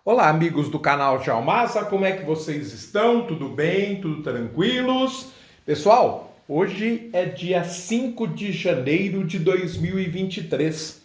Olá, amigos do canal Jalmasa, como é que vocês estão? Tudo bem? Tudo tranquilos? Pessoal, hoje é dia 5 de janeiro de 2023.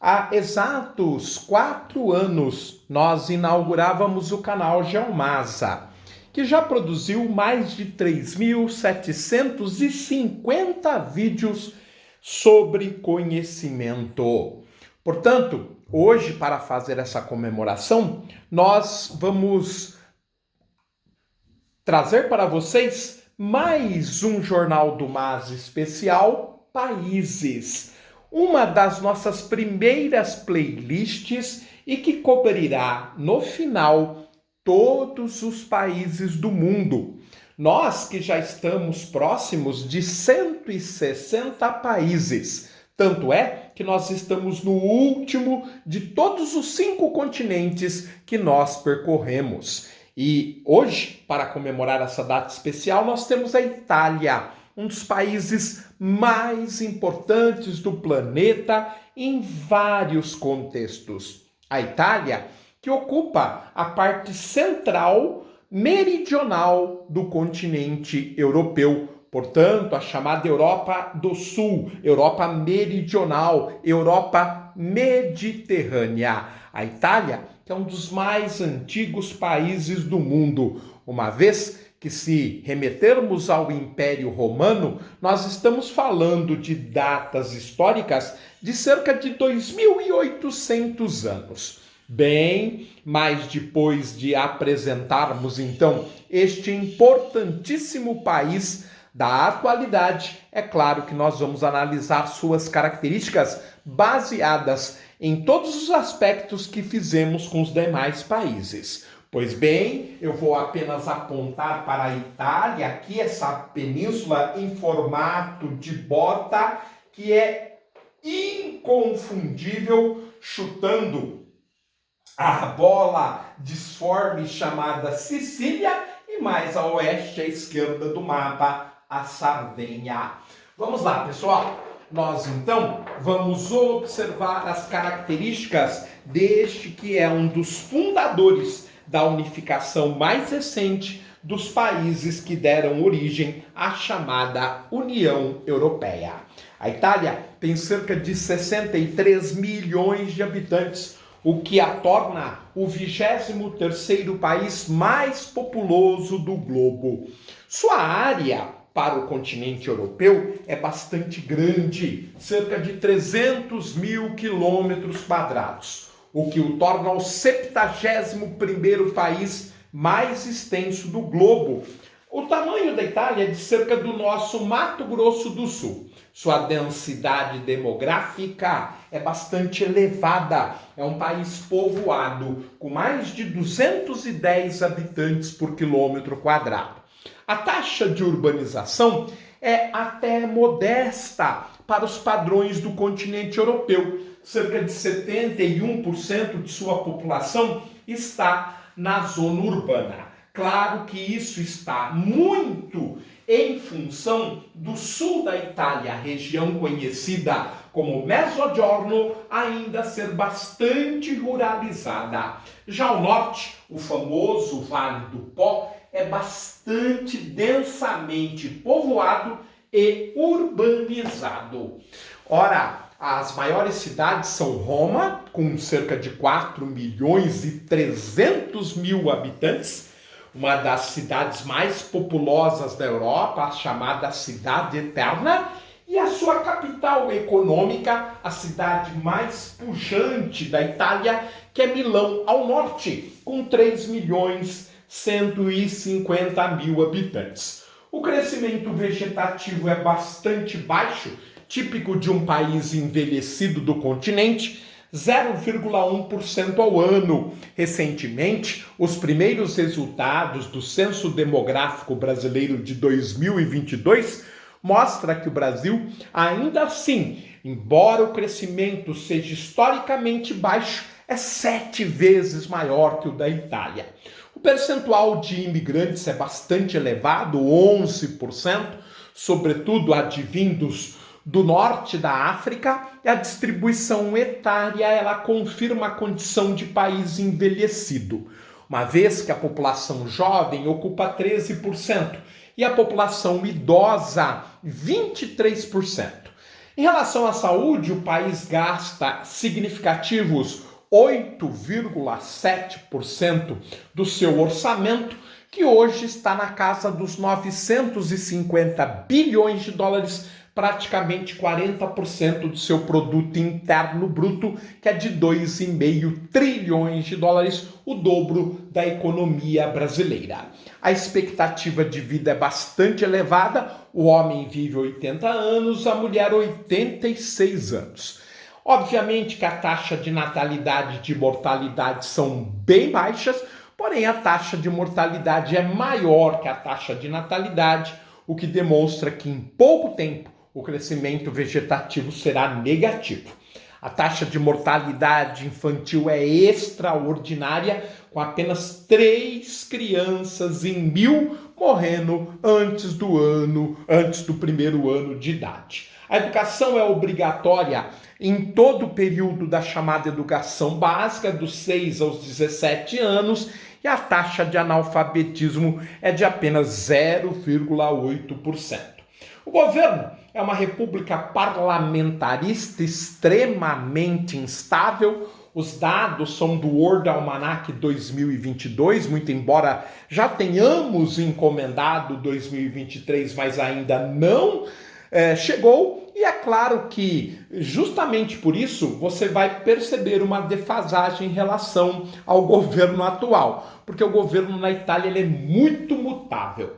Há exatos 4 anos, nós inaugurávamos o canal Jalmasa, que já produziu mais de 3.750 vídeos sobre conhecimento. Portanto, hoje, para fazer essa comemoração, nós vamos trazer para vocês mais um Jornal do MAS especial Países, uma das nossas primeiras playlists e que cobrirá no final todos os países do mundo. Nós que já estamos próximos de 160 países. Tanto é que nós estamos no último de todos os 5 continentes que nós percorremos. E hoje, para comemorar essa data especial, nós temos a Itália, um dos países mais importantes do planeta em vários contextos. A Itália, que ocupa a parte central meridional do continente europeu, portanto, a chamada Europa do Sul, Europa Meridional, Europa Mediterrânea. A Itália, que é um dos mais antigos países do mundo, uma vez que, se remetermos ao Império Romano, nós estamos falando de datas históricas de cerca de 2.800 anos. Bem, mas depois de apresentarmos então este importantíssimo país da atualidade, é claro que nós vamos analisar suas características baseadas em todos os aspectos que fizemos com os demais países. Pois bem, eu vou apenas apontar para a Itália, aqui essa península em formato de bota, que é inconfundível, chutando a bola disforme chamada Sicília e mais a oeste, à esquerda do mapa, a Sardenha. Vamos lá, pessoal. Nós, então, vamos observar as características deste que é um dos fundadores da unificação mais recente dos países que deram origem à chamada União Europeia. A Itália tem cerca de 63 milhões de habitantes, o que a torna o 23º país mais populoso do globo. Sua área para o continente europeu é bastante grande, cerca de 300 mil quilômetros quadrados, o que o torna o 71º país mais extenso do globo. O tamanho da Itália é de cerca do nosso Mato Grosso do Sul. Sua densidade demográfica é bastante elevada. É um país povoado, com mais de 210 habitantes por quilômetro quadrado. A taxa de urbanização é até modesta para os padrões do continente europeu. Cerca de 71% de sua população está na zona urbana. Claro que isso está muito em função do sul da Itália, a região conhecida como Mezzogiorno, ainda ser bastante ruralizada. Já o norte, o famoso Vale do Pó, é bastante densamente povoado e urbanizado. Ora, as maiores cidades são Roma, com cerca de 4 milhões e 300 mil habitantes, uma das cidades mais populosas da Europa, a chamada Cidade Eterna, e a sua capital econômica, a cidade mais pujante da Itália, que é Milão, ao norte, com 3 milhões e 150 mil habitantes. O crescimento vegetativo é bastante baixo, típico de um país envelhecido do continente, 0,1% ao ano. Recentemente, os primeiros resultados do Censo Demográfico Brasileiro de 2022 mostra que o Brasil, ainda assim, embora o crescimento seja historicamente baixo, é 7 vezes maior que o da Itália. O percentual de imigrantes é bastante elevado, 11%, sobretudo advindos do norte da África, e a distribuição etária, ela confirma a condição de país envelhecido, uma vez que a população jovem ocupa 13% e a população idosa 23%. Em relação à saúde, o país gasta significativos 8,7% do seu orçamento, que hoje está na casa dos 950 bilhões de dólares, praticamente 40% do seu produto interno bruto, que é de 2,5 trilhões de dólares, o dobro da economia brasileira. A expectativa de vida é bastante elevada, o homem vive 80 anos, a mulher 86 anos. Obviamente que a taxa de natalidade e de mortalidade são bem baixas, porém a taxa de mortalidade é maior que a taxa de natalidade, o que demonstra que em pouco tempo o crescimento vegetativo será negativo. A taxa de mortalidade infantil é extraordinária, com apenas 3 crianças em 1000 morrendo antes do primeiro ano de idade. A educação é obrigatória em todo o período da chamada educação básica, dos 6 aos 17 anos, e a taxa de analfabetismo é de apenas 0,8%. O governo é uma república parlamentarista extremamente instável. Os dados são do World Almanac 2022, muito embora já tenhamos encomendado 2023, mas ainda não chegou. E é claro que, justamente por isso, você vai perceber uma defasagem em relação ao governo atual, porque o governo na Itália ele é muito mutável.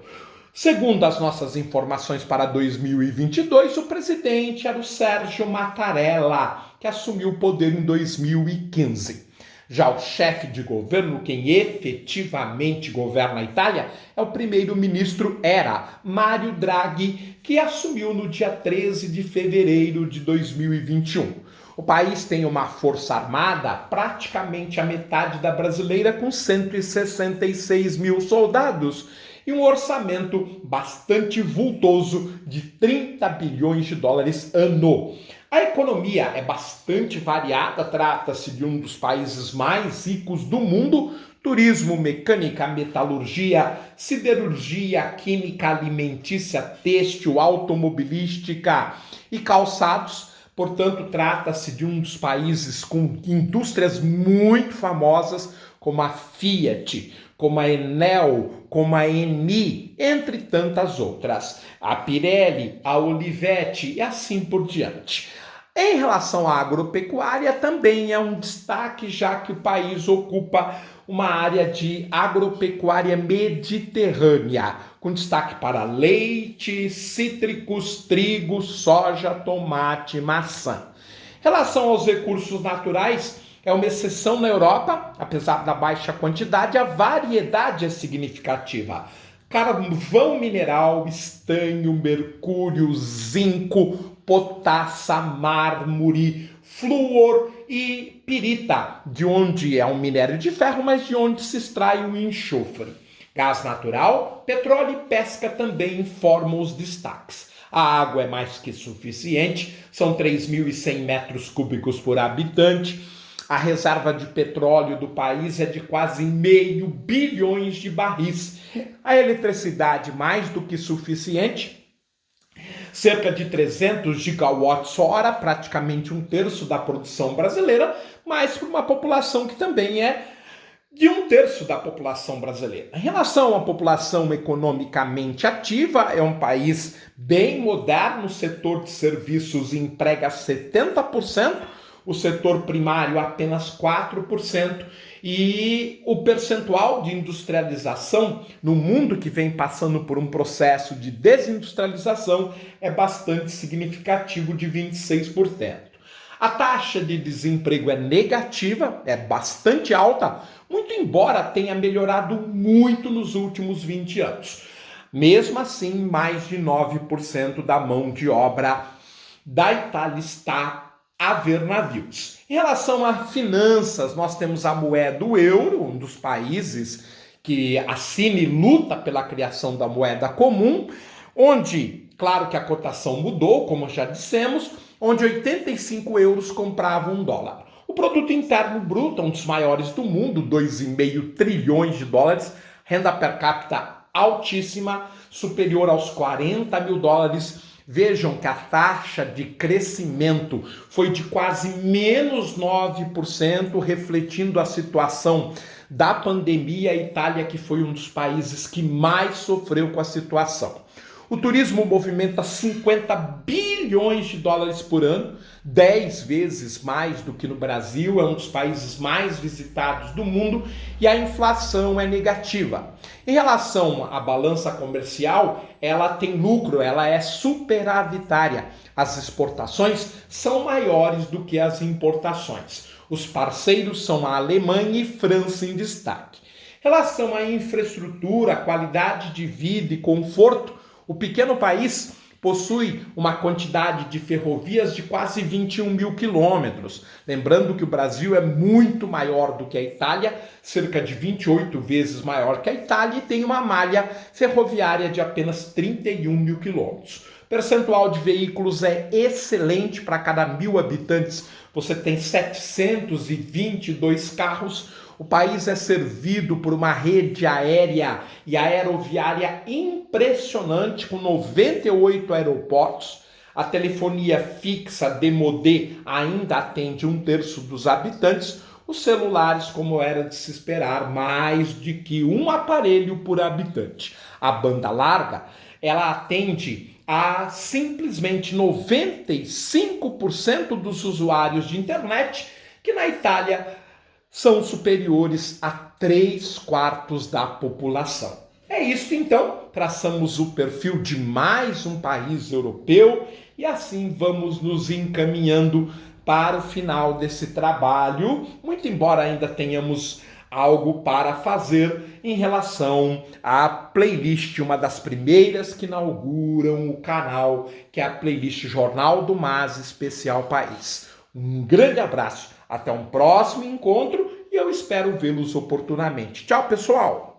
Segundo as nossas informações para 2022, o presidente era o Sergio Mattarella, que assumiu o poder em 2015. Já o chefe de governo, quem efetivamente governa a Itália, é o primeiro-ministro Mario Draghi, que assumiu no dia 13 de fevereiro de 2021. O país tem uma força armada praticamente a metade da brasileira, com 166 mil soldados, e um orçamento bastante vultoso de 30 bilhões de dólares ano. A economia é bastante variada, trata-se de um dos países mais ricos do mundo: turismo, mecânica, metalurgia, siderurgia, química, alimentícia, têxtil, automobilística e calçados. Portanto, trata-se de um dos países com indústrias muito famosas, como a Fiat, como a Enel, como a Eni, entre tantas outras. A Pirelli, a Olivetti e assim por diante. Em relação à agropecuária, também é um destaque, já que o país ocupa uma área de agropecuária mediterrânea, com destaque para leite, cítricos, trigo, soja, tomate e maçã. Em relação aos recursos naturais, é uma exceção na Europa, apesar da baixa quantidade, a variedade é significativa. Carvão mineral, estanho, mercúrio, zinco, potassa, mármore, flúor e pirita, de onde é um minério de ferro, mas de onde se extrai o enxofre. Gás natural, petróleo e pesca também formam os destaques. A água é mais que suficiente, são 3.100 metros cúbicos por habitante. A reserva de petróleo do país é de quase 500 bilhões de barris. A eletricidade mais do que suficiente, cerca de 300 gigawatts-hora, praticamente 1/3 da produção brasileira, mas para uma população que também é de 1/3 da população brasileira. Em relação à população economicamente ativa, é um país bem moderno, o setor de serviços emprega 70%, o setor primário apenas 4%, e o percentual de industrialização no mundo que vem passando por um processo de desindustrialização é bastante significativo, de 26%. A taxa de desemprego é negativa, é bastante alta, muito embora tenha melhorado muito nos últimos 20 anos. Mesmo assim, mais de 9% da mão de obra da Itália está a ver navios. Em relação a finanças, nós temos a moeda do euro, um dos países que assina e luta pela criação da moeda comum, onde, claro que a cotação mudou, como já dissemos, onde 85 euros compravam um dólar. O produto interno bruto, um dos maiores do mundo, 2,5 trilhões de dólares, renda per capita altíssima, superior aos 40 mil dólares. Vejam que a taxa de crescimento foi de quase menos 9%, refletindo a situação da pandemia. A Itália, que foi um dos países que mais sofreu com a situação. O turismo movimenta 50 bilhões de dólares por ano, 10 vezes mais do que no Brasil, é um dos países mais visitados do mundo, e a inflação é negativa. Em relação à balança comercial, ela tem lucro, ela é superavitária. As exportações são maiores do que as importações. Os parceiros são a Alemanha e França em destaque. Em relação à infraestrutura, qualidade de vida e conforto, o pequeno país possui uma quantidade de ferrovias de quase 21 mil quilômetros. Lembrando que o Brasil é muito maior do que a Itália, cerca de 28 vezes maior que a Itália, e tem uma malha ferroviária de apenas 31 mil quilômetros. O percentual de veículos é excelente. Para cada 1.000 habitantes, você tem 722 carros. O país é servido por uma rede aérea e aeroviária impressionante, com 98 aeroportos. A telefonia fixa demodé ainda atende 1/3 dos habitantes. Os celulares, como era de se esperar, mais de que um aparelho por habitante. A banda larga, ela atende a simplesmente 95% dos usuários de internet, que na Itália são superiores a 3/4 da população. É isso então, traçamos o perfil de mais um país europeu e assim vamos nos encaminhando para o final desse trabalho, muito embora ainda tenhamos algo para fazer em relação à playlist, uma das primeiras que inauguram o canal, que é a playlist Jornal do MAS Especial País. Um grande abraço, até um próximo encontro e eu espero vê-los oportunamente. Tchau, pessoal!